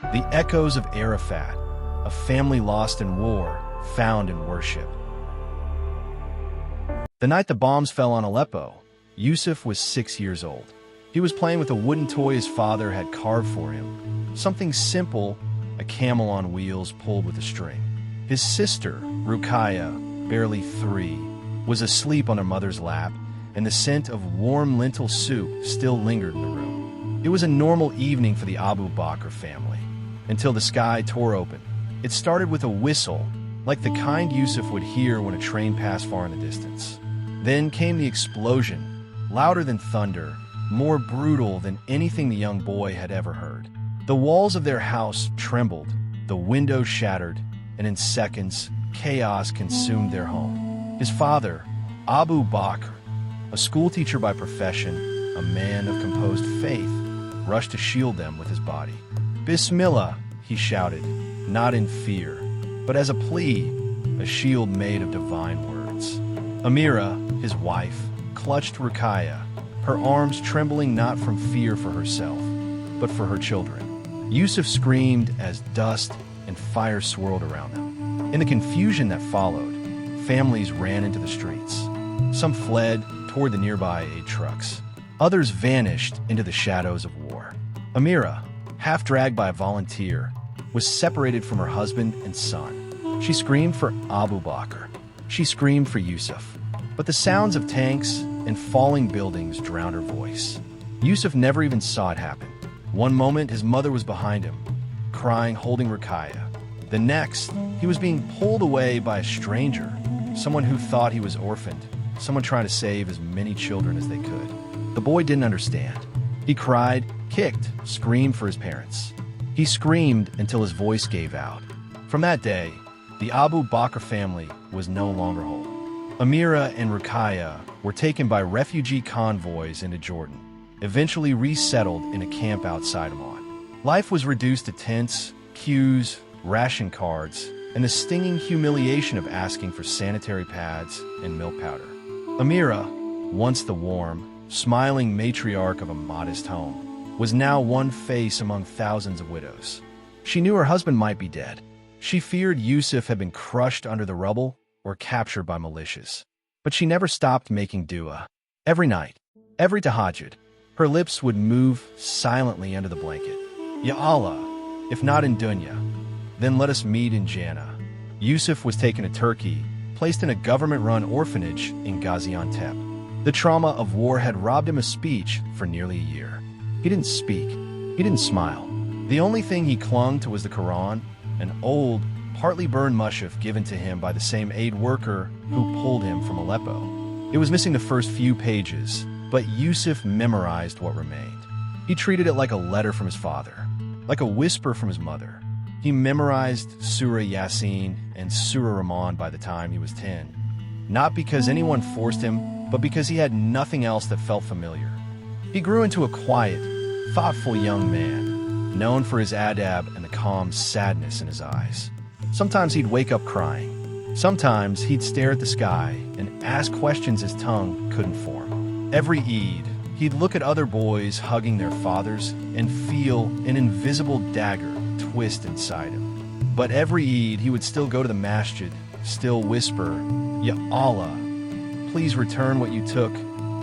The echoes of Arafat, a family lost in war, found in worship. The night the bombs fell on Aleppo, Yusuf was 6 years old. He was playing with a wooden toy his father had carved for him. Something simple, a camel on wheels pulled with a string. His sister, Ruqayya, barely 3, was asleep on her mother's lap, and the scent of warm lentil soup still lingered in the room. It was a normal evening for the Abu Bakr family, until the sky tore open. It started with a whistle, like the kind Yusuf would hear when a train passed far in the distance. Then came the explosion, louder than thunder, more brutal than anything the young boy had ever heard. The walls of their house trembled, the windows shattered, and in seconds, chaos consumed their home. His father, Abu Bakr, a schoolteacher by profession, a man of composed faith, rushed to shield them with his body. "Bismillah," he shouted, not in fear, but as a plea, a shield made of divine words. Amira, his wife, clutched Ruqayya, her arms trembling not from fear for herself, but for her children. Yusuf screamed as dust and fire swirled around them. In the confusion that followed, families ran into the streets. Some fled toward the nearby aid trucks. Others vanished into the shadows of war. Amira, half dragged by a volunteer, was separated from her husband and son. She screamed for Abu Bakr. She screamed for Yusuf. But the sounds of tanks and falling buildings drowned her voice. Yusuf never even saw it happen. One moment, his mother was behind him, crying, holding Ruqayya. The next, he was being pulled away by a stranger, someone who thought he was orphaned, someone trying to save as many children as they could. The boy didn't understand. He cried, kicked, screamed for his parents. He screamed until his voice gave out. From that day, the Abu Bakr family was no longer whole. Amira and Ruqayya were taken by refugee convoys into Jordan, eventually resettled in a camp outside Amman. Life was reduced to tents, queues, ration cards, and the stinging humiliation of asking for sanitary pads and milk powder. Amira, once the warm, smiling matriarch of a modest home, was now one face among thousands of widows. She knew her husband might be dead. She feared Yusuf had been crushed under the rubble or captured by militias. But she never stopped making dua. Every night, every tahajjud, her lips would move silently under the blanket. Ya Allah, if not in dunya, then let us meet in Jannah. Yusuf was taken to Turkey, placed in a government-run orphanage in Gaziantep. The trauma of war had robbed him of speech for nearly a year. He didn't speak. He didn't smile. The only thing he clung to was the Quran, an old, partly burned mushaf given to him by the same aid worker who pulled him from Aleppo. It was missing the first few pages, but Yusuf memorized what remained. He treated it like a letter from his father, like a whisper from his mother. He memorized Surah Yasin and Surah Rahman by the time he was 10, not because anyone forced him, but because he had nothing else that felt familiar. He grew into a quiet, thoughtful young man, known for his adab and the calm sadness in his eyes. Sometimes he'd wake up crying. Sometimes he'd stare at the sky and ask questions his tongue couldn't form. Every Eid, he'd look at other boys hugging their fathers and feel an invisible dagger twist inside him. But every Eid, he would still go to the masjid, still whisper, Ya Allah, please return what you took,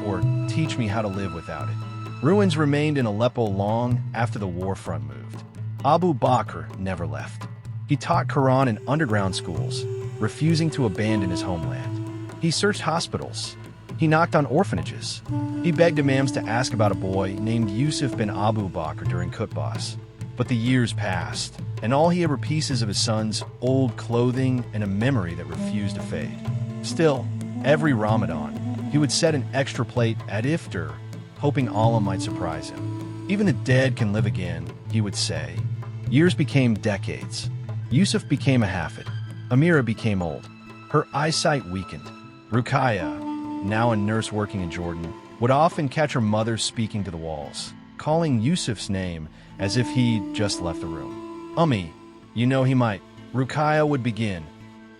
or teach me how to live without it. Ruins remained in Aleppo long after the war front moved. Abu Bakr never left. He taught Quran in underground schools, refusing to abandon his homeland. He searched hospitals. He knocked on orphanages. He begged imams to ask about a boy named Yusuf bin Abu Bakr during khutbahs. But the years passed, and all he had were pieces of his son's old clothing and a memory that refused to fade. Still, every Ramadan, he would set an extra plate at iftar, hoping Allah might surprise him. Even the dead can live again, he would say. Years became decades. Yusuf became a hafid. Amira became old. Her eyesight weakened. Ruqayya, now a nurse working in Jordan, would often catch her mother speaking to the walls, calling Yusuf's name as if he'd just left the room. Ummi, you know he might. Ruqayya would begin,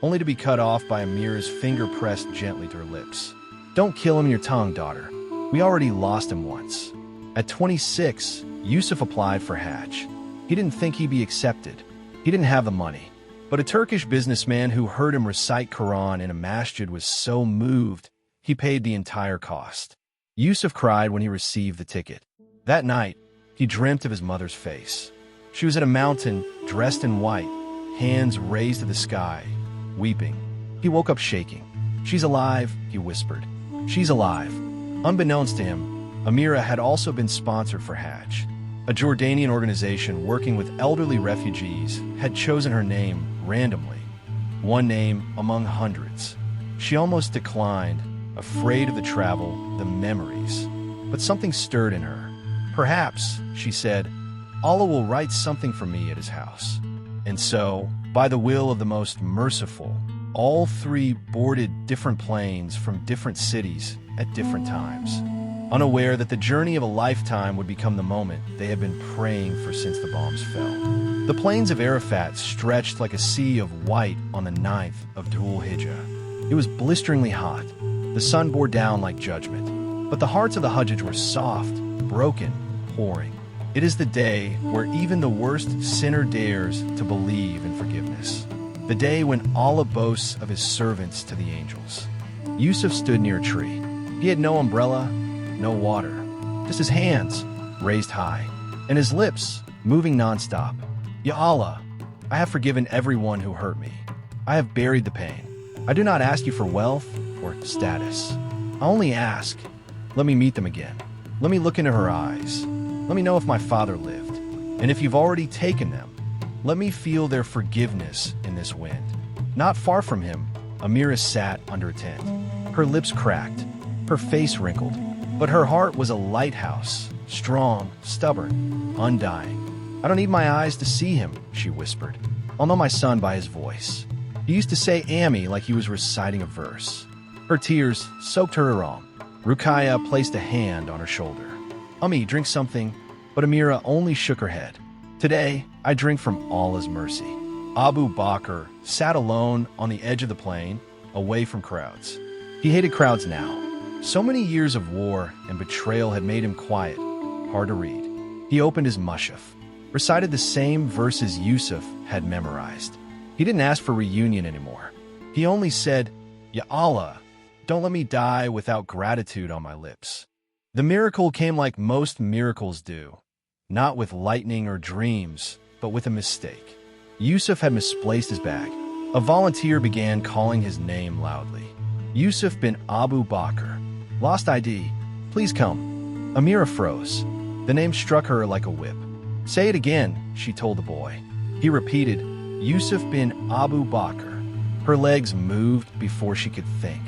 only to be cut off by Amira's finger pressed gently to her lips. Don't kill him in your tongue, daughter. We already lost him once. At 26, Yusuf applied for Hajj. He didn't think he'd be accepted. He didn't have the money. But a Turkish businessman who heard him recite Quran in a masjid was so moved, he paid the entire cost. Yusuf cried when he received the ticket. That night, he dreamt of his mother's face. She was at a mountain, dressed in white, hands raised to the sky, weeping. He woke up shaking. "She's alive," he whispered. "She's alive." Unbeknownst to him, Amira had also been sponsored for Hajj. A Jordanian organization working with elderly refugees had chosen her name randomly, one name among hundreds. She almost declined, afraid of the travel, the memories. But something stirred in her. "Perhaps," she said, "Allah will write something for me at his house." And so, by the will of the most merciful, all three boarded different planes from different cities at different times, unaware that the journey of a lifetime would become the moment they had been praying for since the bombs fell. The plains of Arafat stretched like a sea of white on the 9th of Dhul Hijjah. It was blisteringly hot. The sun bore down like judgment. But the hearts of the Hajj were soft, broken, pouring. It is the day where even the worst sinner dares to believe in forgiveness. The day when Allah boasts of his servants to the angels. Yusuf stood near a tree. He had no umbrella, no water, just his hands raised high, and his lips moving nonstop. "Ya Allah, I have forgiven everyone who hurt me. I have buried the pain. I do not ask you for wealth or status. I only ask, let me meet them again. Let me look into her eyes. Let me know if my father lived. And if you've already taken them, let me feel their forgiveness in this wind." Not far from him, Amira sat under a tent. Her lips cracked, her face wrinkled, but her heart was a lighthouse, strong, stubborn, undying. "I don't need my eyes to see him," she whispered. "I'll know my son by his voice." He used to say Ami like he was reciting a verse. Her tears soaked her arm. Ruqayya placed a hand on her shoulder. "Ummi, drink something," but Amira only shook her head. "Today, I drink from Allah's mercy." Abu Bakr sat alone on the edge of the plain, away from crowds. He hated crowds now. So many years of war and betrayal had made him quiet, hard to read. He opened his mushaf, recited the same verses Yusuf had memorized. He didn't ask for reunion anymore. He only said, "Ya Allah, don't let me die without gratitude on my lips." The miracle came like most miracles do, not with lightning or dreams, but with a mistake. Yusuf had misplaced his bag. A volunteer began calling his name loudly. "Yusuf bin Abu Bakr. Lost ID. Please come." Amira froze. The name struck her like a whip. "Say it again," she told the boy. He repeated, "Yusuf bin Abu Bakr." Her legs moved before she could think.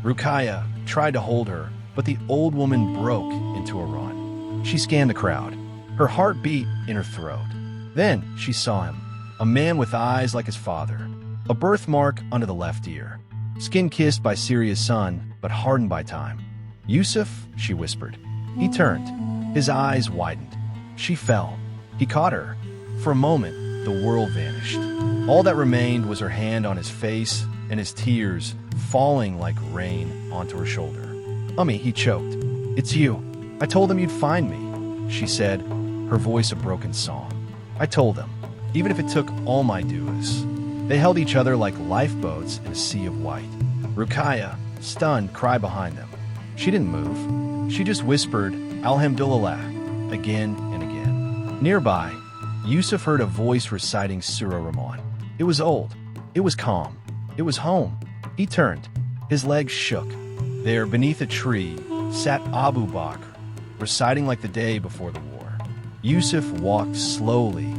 Ruqayya tried to hold her, but the old woman broke into a run. She scanned the crowd. Her heart beat in her throat. Then she saw him, a man with eyes like his father, a birthmark under the left ear, skin-kissed by Syria's sun, but hardened by time. "Yusuf," she whispered. He turned. His eyes widened. She fell. He caught her. For a moment, the world vanished. All that remained was her hand on his face and his tears falling like rain onto her shoulder. "Ummi," he choked. "It's you. I told them you'd find me," she said, her voice a broken song. "I told them, even if it took all my dues." They held each other like lifeboats in a sea of white. Ruqayya, stunned, cried behind them. She didn't move. She just whispered, "Alhamdulillah," again and again. Nearby, Yusuf heard a voice reciting Surah Rahman. It was old. It was calm. It was home. He turned. His legs shook. There, beneath a tree, sat Abu Bakr, reciting like the day before the war. Yusuf walked slowly,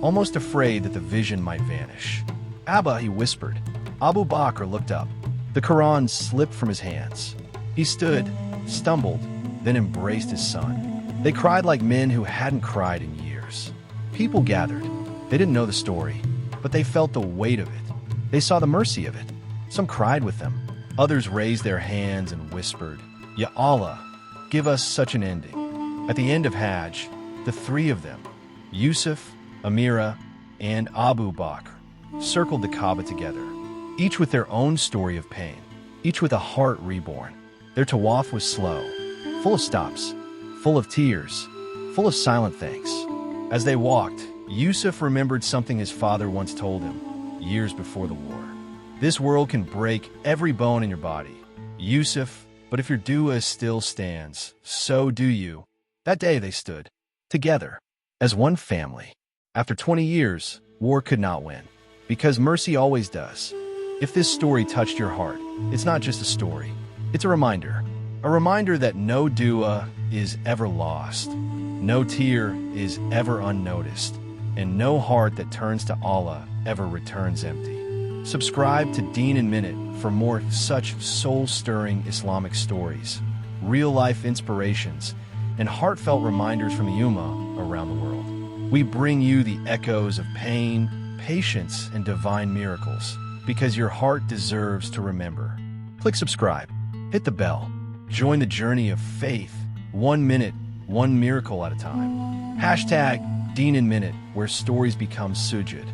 almost afraid that the vision might vanish. "Abba," he whispered. Abu Bakr looked up. The Quran slipped from his hands. He stood, stumbled, then embraced his son. They cried like men who hadn't cried in years. People gathered. They didn't know the story, but they felt the weight of it. They saw the mercy of it. Some cried with them. Others raised their hands and whispered, "Ya Allah, give us such an ending." At the end of Hajj, the three of them, Yusuf, Amira, and Abu Bakr, circled the Kaaba together, each with their own story of pain, each with a heart reborn. Their tawaf was slow, full of stops, full of tears, full of silent thanks. As they walked, Yusuf remembered something his father once told him, years before the war. This world can break every bone in your body, Yusuf, but if your dua still stands, so do you. That day they stood, together, as one family. After 20 years, war could not win, because mercy always does. If this story touched your heart, it's not just a story, it's a reminder that no dua is ever lost, no tear is ever unnoticed, and no heart that turns to Allah ever returns empty. Subscribe to Deen in Minute for more such soul-stirring Islamic stories, real-life inspirations, and heartfelt reminders from the Ummah around the world. We bring you the echoes of pain, patience, and divine miracles, because your heart deserves to remember. Click subscribe, hit the bell, join the journey of faith, 1 minute, 1 miracle at a time. Hashtag Deen in Minute, where stories become sujud.